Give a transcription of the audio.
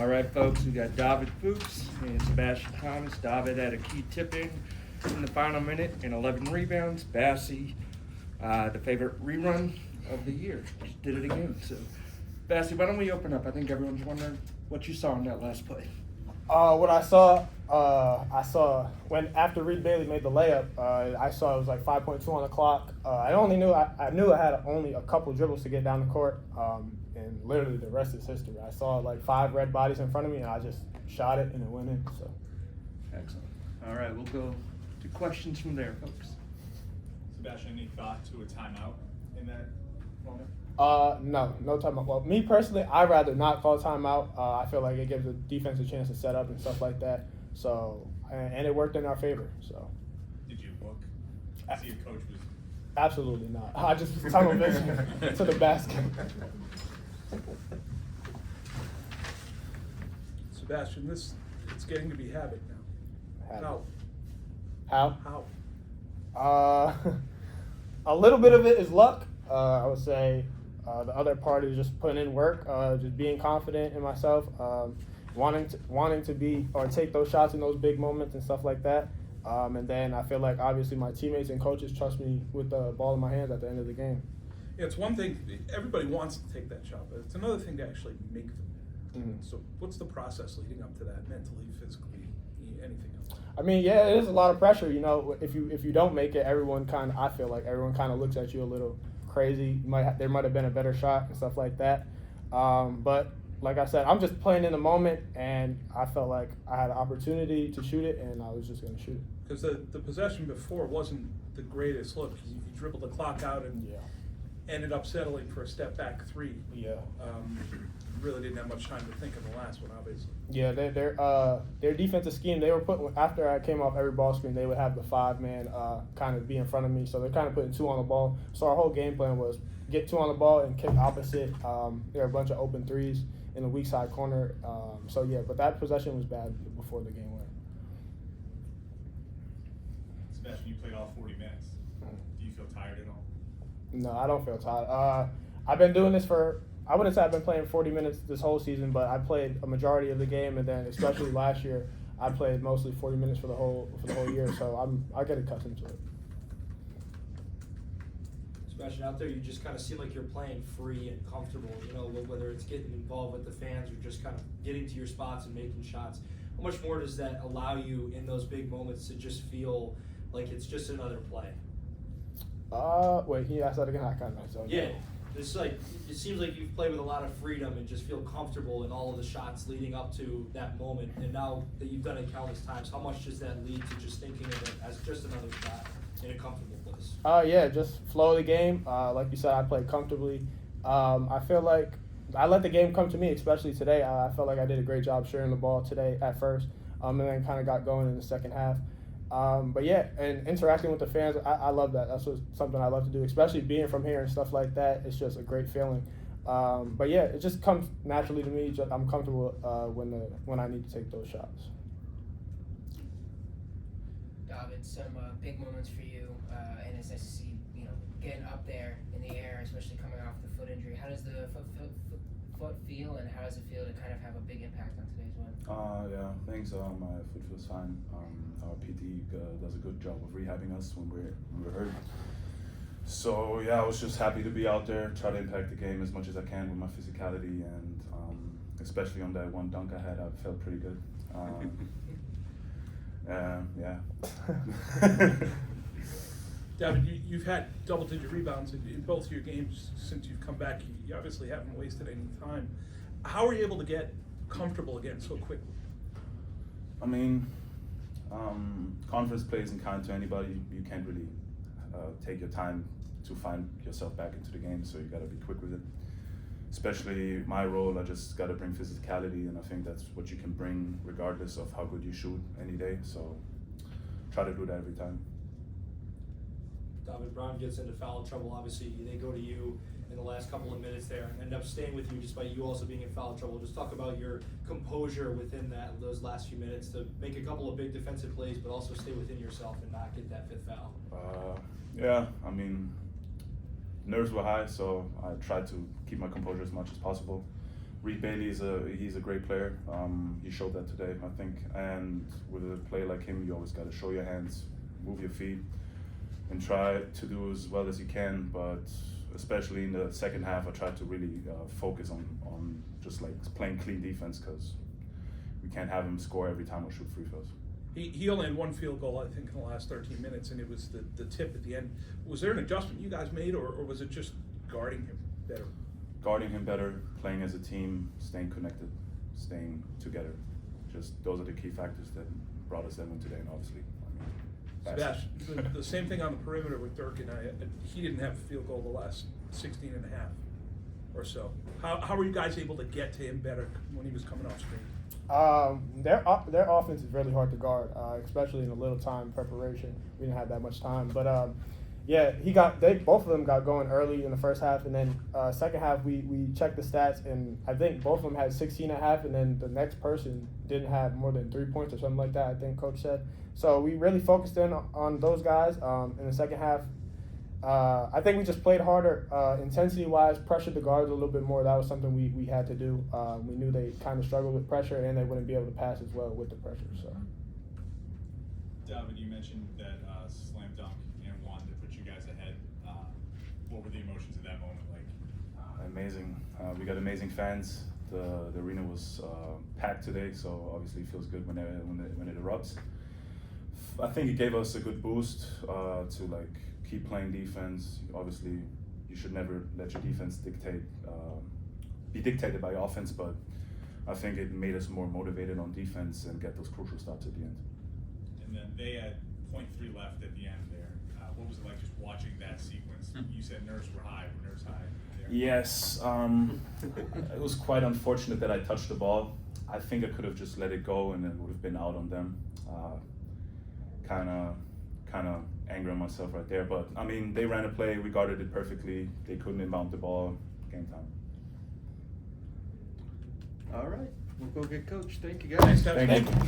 All right, folks, we got David Fuchs and Sebastian Thomas. David had a key tip-in in the final minute and 11 rebounds. Bassie, the favorite rerun of the year, just did it again. So, Bassie, why don't we open up? I think everyone's wondering what you saw in that last play. What I saw when after Reed Bailey made the layup, I saw it was like 5.2 on the clock. I knew I had only a couple dribbles to get down the court, and literally the rest is history. I saw like 5 red bodies in front of me, and I just shot it, and it went in. So, Excellent. All right, we'll go to questions from there, folks. Sebastian, any thought to a timeout in that moment? No timeout. Well, me personally, I'd rather not call timeout. I feel like it gives the defense a chance to set up and stuff like that. So, and it worked in our favor. So. Did you look? See if coach was. Absolutely not. I just tunnel vision to the basket. Sebastian, it's getting to be habit now. How? How? A little bit of it is luck. I would say the other part is just putting in work, just being confident in myself, wanting to be or take those shots in those big moments and stuff like that. And then I feel like obviously my teammates and coaches trust me with the ball in my hands at the end of the game. Yeah, it's one thing, everybody wants to take that shot, but it's another thing to actually make them. Mm-hmm. So what's the process leading up to that, mentally, physically, anything else? I mean, yeah, it is a lot of pressure. You know, if you don't make it, I feel like everyone kind of looks at you a little crazy. There might have been a better shot and stuff like that. But like I said, I'm just playing in the moment, and I felt like I had an opportunity to shoot it, and I was just going to shoot it. Because the possession before wasn't the greatest look. You dribbled the clock out and ended up settling for a step back 3. Yeah. Really didn't have much time to think of the last one, obviously. Yeah, their defensive scheme, they were putting, after I came off every ball screen, they would have the 5-man kind of be in front of me. So they're kind of putting 2 on the ball. So our whole game plan was get 2 on the ball and kick opposite. There are a bunch of open threes in the weak side corner. So yeah, but that possession was bad before the game went. Sebastian, you played all 40 minutes. Do you feel tired at all? No, I don't feel tired. I've been doing this I wouldn't say I've been playing 40 minutes this whole season, but I played a majority of the game, and then especially last year, I played mostly 40 minutes for the whole year. So I get accustomed to it. Sebastian, out there, you just kind of seem like you're playing free and comfortable. You know, whether it's getting involved with the fans or just kind of getting to your spots and making shots. How much more does that allow you in those big moments to just feel like it's just another play? Wait, can you ask that again? I kind of know. Yeah. It's like, it seems like you've played with a lot of freedom and just feel comfortable in all of the shots leading up to that moment. And now that you've done it countless times, how much does that lead to just thinking of it as just another shot in a comfortable place? Yeah, just flow of the game. Like you said, I played comfortably. I feel like I let the game come to me, especially today. I felt like I did a great job sharing the ball today at first, and then kind of got going in the second half. But yeah, and interacting with the fans, I love that. That's something I love to do, especially being from here and stuff like that. It's just a great feeling. But yeah, it just comes naturally to me. I'm comfortable when I need to take those shots. David, some big moments for you, and it's nice to see getting up there in the air, especially coming off the foot injury. How does the foot feel, and how does it feel to kind of have a big impact on today's win? Yeah, thanks. My foot feels fine. Our PT does a good job of rehabbing us when we're hurt. So yeah, I was just happy to be out there, try to impact the game as much as I can with my physicality, and especially on that one dunk I had, I felt pretty good. Yeah. David, you've had double-digit rebounds in both of your games since you've come back. You obviously haven't wasted any time. How are you able to get comfortable again so quickly? I mean, conference plays in kind to anybody. You can't really take your time to find yourself back into the game, so you got to be quick with it. Especially my role, I just got to bring physicality, and I think that's what you can bring regardless of how good you shoot any day. So try to do that every time. David, Brown gets into foul trouble. Obviously, they go to you in the last couple of minutes there and end up staying with you despite you also being in foul trouble. Just talk about your composure within those last few minutes to make a couple of big defensive plays, but also stay within yourself and not get that 5th foul. Yeah, I mean, nerves were high, so I tried to keep my composure as much as possible. Reed Bailey he's a great player. He showed that today, I think. And with a player like him, you always got to show your hands, move your feet, and try to do as well as you can. But especially in the second half, I tried to really focus on just like playing clean defense, because we can't have him score every time or shoot free throws. He only had one field goal, I think, in the last 13 minutes, and it was the tip at the end. Was there an adjustment you guys made, or was it just guarding him better? Guarding him better, playing as a team, staying connected, staying together. Just those are the key factors that brought us that win today, and obviously, Sebastian, the same thing on the perimeter with Dirk, and he didn't have a field goal the last 16 and a half or so. How were you guys able to get to him better when he was coming off screen? Their offense is really hard to guard, especially in a little time preparation. We didn't have that much time, but yeah, both of them got going early in the first half, and then second half we checked the stats, and I think both of them had 16 and a half, and then the next person didn't have more than 3 points or something like that, I think Coach said. So we really focused in on those guys in the second half. I think we just played harder, intensity-wise, pressured the guards a little bit more. That was something we had to do. We knew they kind of struggled with pressure, and they wouldn't be able to pass as well with the pressure. So, David, you mentioned that slam dunk and one that put you guys ahead. What were the emotions at that moment like? Amazing. We got amazing fans. The arena was packed today, so obviously it feels good when it erupts. I think it gave us a good boost to like keep playing defense. Obviously, you should never let your defense be dictated by offense, but I think it made us more motivated on defense and get those crucial stops at the end. And then they had 0.3 left at the end there. What was it like just watching that sequence? You said nerves were high. Were nerves high there? Yes, it was quite unfortunate that I touched the ball. I think I could have just let it go and it would have been out on them. Kind of angering myself right there, but I mean, they ran a play, we guarded it perfectly. They couldn't inbound the ball. Game time. All right, we'll go get Coach. Thank you, guys. Thanks, guys. Thank you.